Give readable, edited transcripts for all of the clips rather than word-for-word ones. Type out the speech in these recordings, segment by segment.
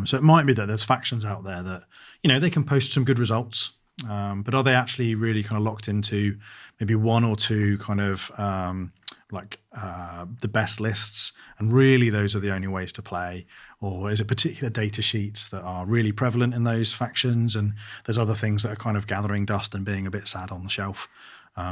So it might be that there's factions out there that, they can post some good results, but are they actually really kind of locked into maybe one or two kind of the best lists, and really those are the only ways to play? Or is it particular data sheets that are really prevalent in those factions, and there's other things that are kind of gathering dust and being a bit sad on the shelf?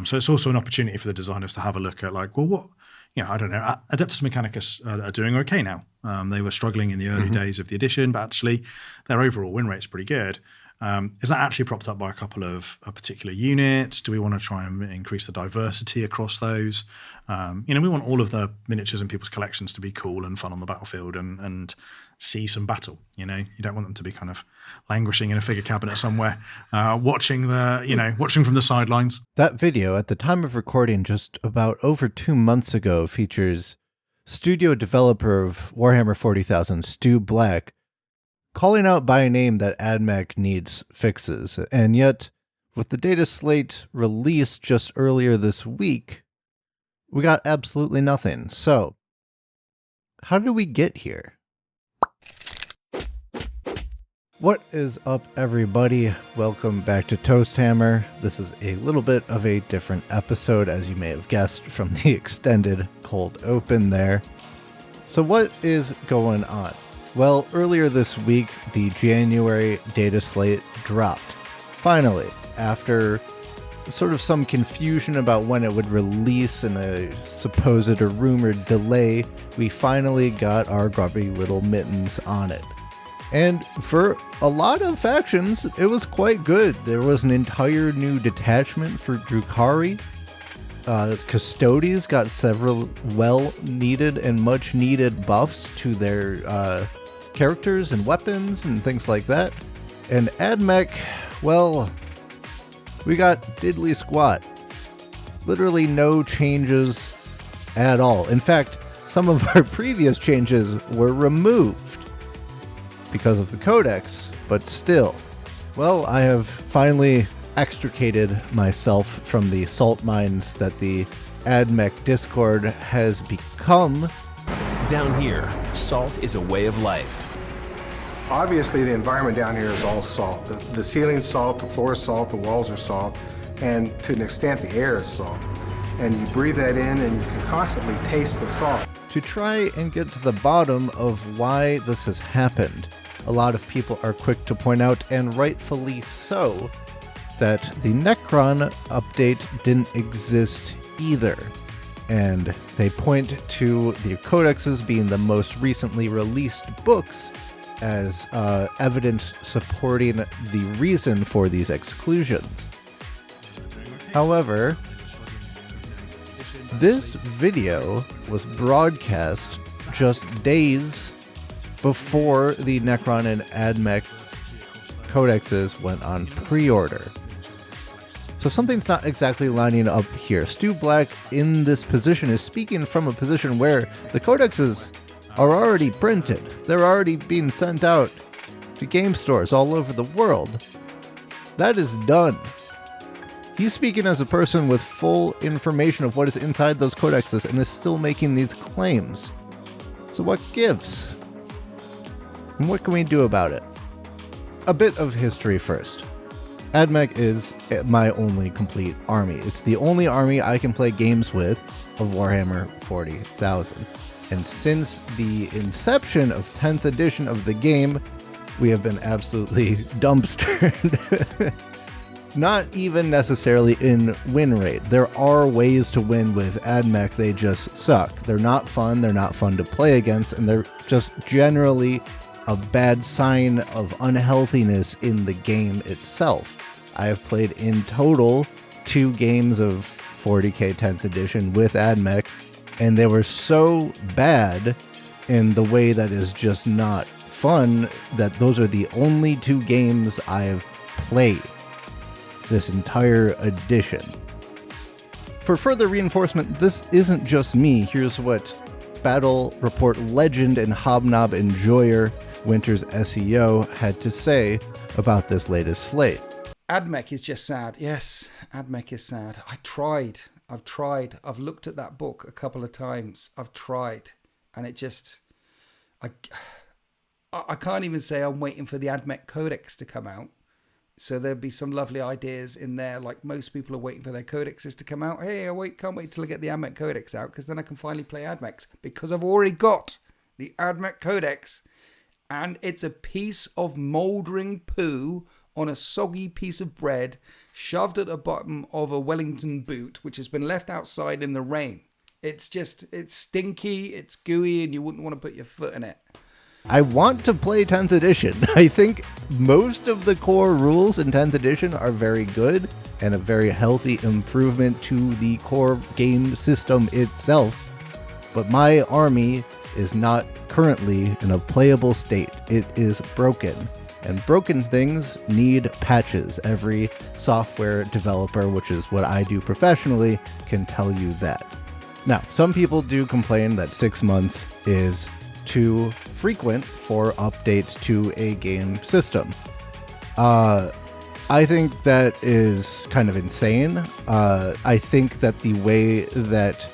So it's also an opportunity for the designers to have a look at what, I don't know, Adeptus Mechanicus are doing okay now. They were struggling in the early days of the edition, but actually their overall win rate's pretty good. Is that actually propped up by a couple of particular units? Do we want to try and increase the diversity across those? We want all of the miniatures in people's collections to be cool and fun on the battlefield and see some battle. You don't want them to be kind of languishing in a figure cabinet somewhere, watching from the sidelines. That video, at the time of recording, just about over 2 months ago, features studio developer of Warhammer 40,000, Stu Black, calling out by name that Admech needs fixes. And yet, with the data slate released just earlier this week, we got absolutely nothing. So, how did we get here? What is up, everybody? Welcome back to Toast Hammer. This is a little bit of a different episode, as you may have guessed from the extended cold open there. So what is going on? Well, earlier this week, the January data slate dropped. Finally, after sort of some confusion about when it would release and a supposed or rumored delay, we finally got our grubby little mittens on it. And for a lot of factions, it was quite good. There was an entire new detachment for Drukhari. Custodes got several well-needed and much-needed buffs to their characters and weapons and things like that. And Admech, well, we got diddly squat. Literally no changes at all. In fact, some of our previous changes were removed because of the codex, but still. Well, I have finally extricated myself from the salt mines that the Admech Discord has become. Down here, salt is a way of life. Obviously, the environment down here is all salt. The ceiling's salt, the floor is salt, the walls are salt, and to an extent, the air is salt. And you breathe that in, and you can constantly taste the salt. To try and get to the bottom of why this has happened, a lot of people are quick to point out, and rightfully so, that the Necron update didn't exist either. And they point to the codexes being the most recently released books as evidence supporting the reason for these exclusions. However, this video was broadcast just days before the Necron and Admech codexes went on pre-order. So something's not exactly lining up here. Stu Black in this position is speaking from a position where the codexes are already printed. They're already being sent out to game stores all over the world. That is done. He's speaking as a person with full information of what is inside those codexes and is still making these claims. So what gives? And what can we do about it? A bit of history first. Admech is my only complete army. It's the only army I can play games with of Warhammer 40,000. And since the inception of 10th edition of the game, we have been absolutely dumpstered. Not even necessarily in win rate. There are ways to win with Admech, they just suck. They're not fun to play against, and they're just generally a bad sign of unhealthiness in the game itself. I have played in total 2 games of 40k 10th edition with Admech, and they were so bad in the way that is just not fun that those are the only 2 games I have played this entire edition. For further reinforcement, this isn't just me. Here's what Battle Report legend and Hobnob enjoyer Winter's SEO had to say about this latest slate. Admech is just sad. Yes, Admech is sad. I've tried. I've looked at that book a couple of times. I've tried. And it just... I can't even say I'm waiting for the Admech Codex to come out. So there'd be some lovely ideas in there. Like most people are waiting for their codexes to come out. Hey, can't wait till I get the Admech Codex out, because then I can finally play Admechs, because I've already got the Admech Codex, and it's a piece of mouldering poo on a soggy piece of bread shoved at the bottom of a Wellington boot, which has been left outside in the rain. It's stinky, it's gooey, and you wouldn't want to put your foot in it. I want to play 10th edition. I think most of the core rules in 10th edition are very good and a very healthy improvement to the core game system itself. But my army is not currently in a playable state. It is broken. And broken things need patches. Every software developer, which is what I do professionally, can tell you that. Now, some people do complain that 6 months is too frequent for updates to a game system. I think that is kind of insane. I think that the way that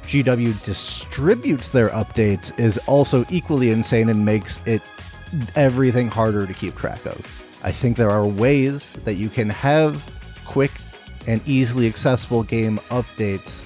GW distributes their updates is also equally insane and makes it everything harder to keep track of. I think there are ways that you can have quick and easily accessible game updates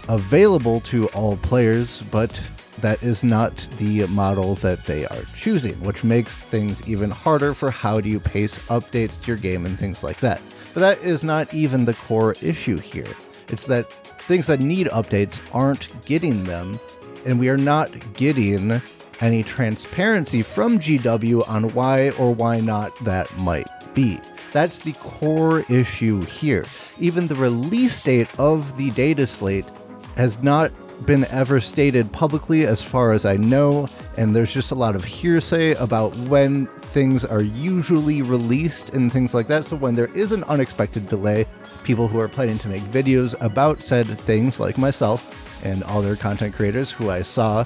available to all players, but that is not the model that they are choosing, which makes things even harder for how do you pace updates to your game and things like that. But that is not even the core issue here. It's that things that need updates aren't getting them, and we are not getting any transparency from GW on why or why not that might be. That's the core issue here. Even the release date of the data slate has not been ever stated publicly as far as I know, and there's just a lot of hearsay about when things are usually released and things like that. So when there is an unexpected delay, people who are planning to make videos about said things, like myself and other content creators who I saw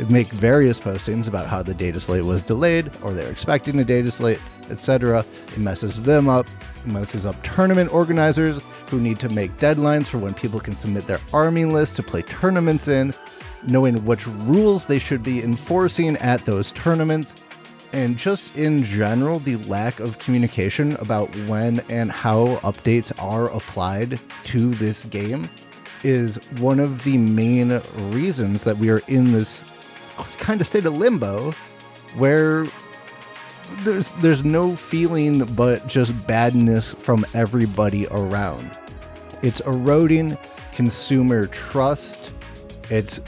make various postings about how the data slate was delayed or they're expecting a data slate, etc. It messes them up. It messes up tournament organizers who need to make deadlines for when people can submit their army list to play tournaments in, knowing which rules they should be enforcing at those tournaments, and just in general, the lack of communication about when and how updates are applied to this game is one of the main reasons that we are in this kind of state of limbo where there's no feeling but just badness from everybody around. It's eroding consumer trust. It's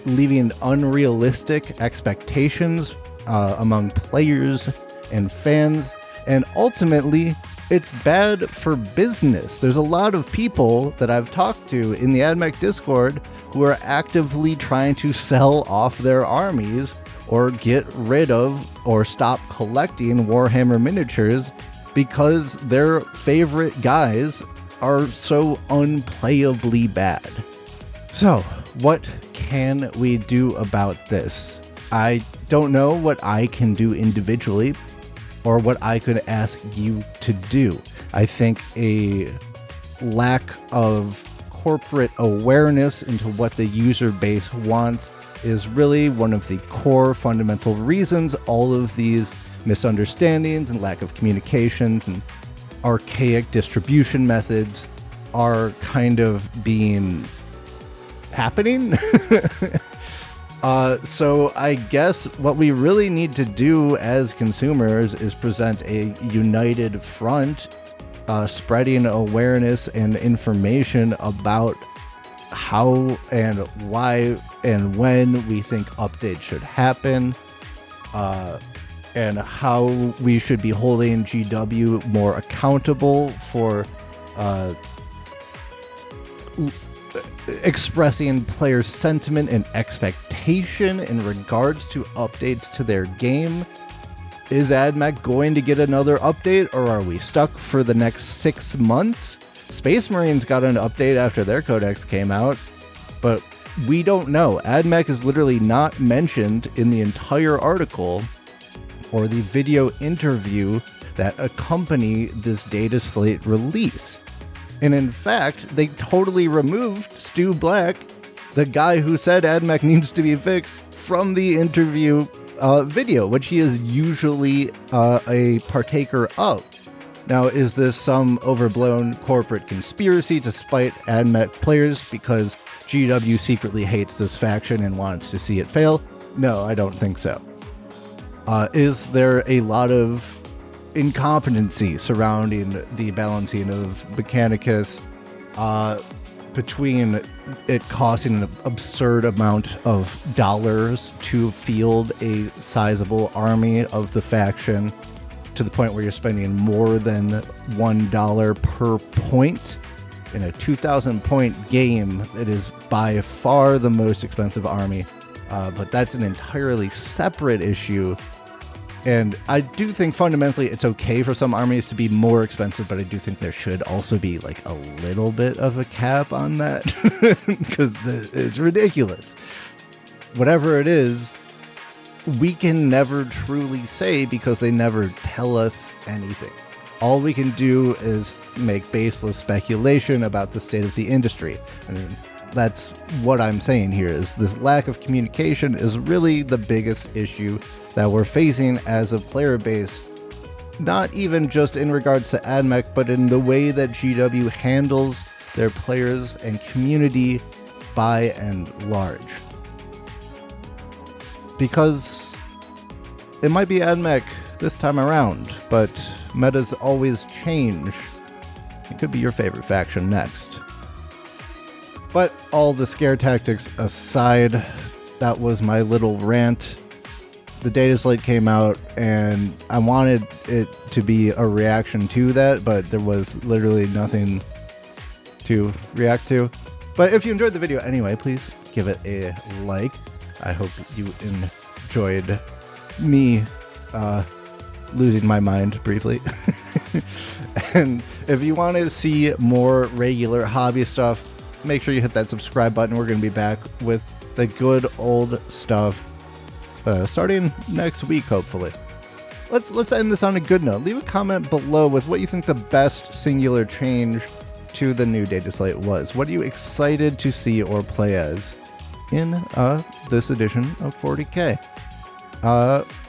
leaving unrealistic expectations among players and fans, and ultimately it's bad for business. There's a lot of people that I've talked to in the Admech Discord who are actively trying to sell off their armies or get rid of or stop collecting Warhammer miniatures because their favorite guys are so unplayably bad. So, what can we do about this? I don't know what I can do individually or what I could ask you to do. I think a lack of corporate awareness into what the user base wants is really one of the core fundamental reasons all of these misunderstandings and lack of communications and archaic distribution methods are kind of happening. So I guess what we really need to do as consumers is present a united front, spreading awareness and information about how and why and when we think updates should happen, and how we should be holding GW more accountable for expressing player sentiment and expectation in regards to updates to their game. Is Admech going to get another update, or are we stuck for the next 6 months? Space Marines got an update after their codex came out, but we don't know. Admech is literally not mentioned in the entire article or the video interview that accompany this data slate release. And in fact, they totally removed Stu Black, the guy who said Admech needs to be fixed, from the interview video, which he is usually a partaker of. Now, is this some overblown corporate conspiracy to spite Admech players because GW secretly hates this faction and wants to see it fail? No, I don't think so. Is there a lot of incompetency surrounding the balancing of Mechanicus, between it costing an absurd amount of dollars to field a sizable army of the faction, to the point where you're spending more than $1 per point in a 2,000 point game? It is by far the most expensive army, but that's an entirely separate issue. And I do think fundamentally it's okay for some armies to be more expensive, but I do think there should also be like a little bit of a cap on that because it's ridiculous. Whatever it is, we can never truly say because they never tell us anything. All we can do is make baseless speculation about the state of the industry. And that's what I'm saying here, is this lack of communication is really the biggest issue that we're facing as a player base, not even just in regards to Admech, but in the way that GW handles their players and community by and large. Because it might be Admech this time around, but metas always change. It could be your favorite faction next. But all the scare tactics aside, that was my little rant. The data-slate came out, and I wanted it to be a reaction to that, but there was literally nothing to react to. But if you enjoyed the video anyway, please give it a like. I hope you enjoyed me losing my mind briefly. And if you want to see more regular hobby stuff, make sure you hit that subscribe button. We're going to be back with the good old stuff starting next week, hopefully. Let's end this on a good note. Leave a comment below with what you think the best singular change to the new data slate was. What are you excited to see or play as in this edition of 40k?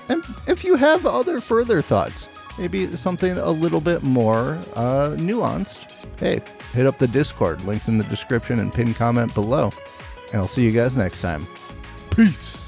And if you have other further thoughts, maybe something a little bit more nuanced, hey, hit up the Discord. Links in the description and pinned comment below. And I'll see you guys next time. Peace.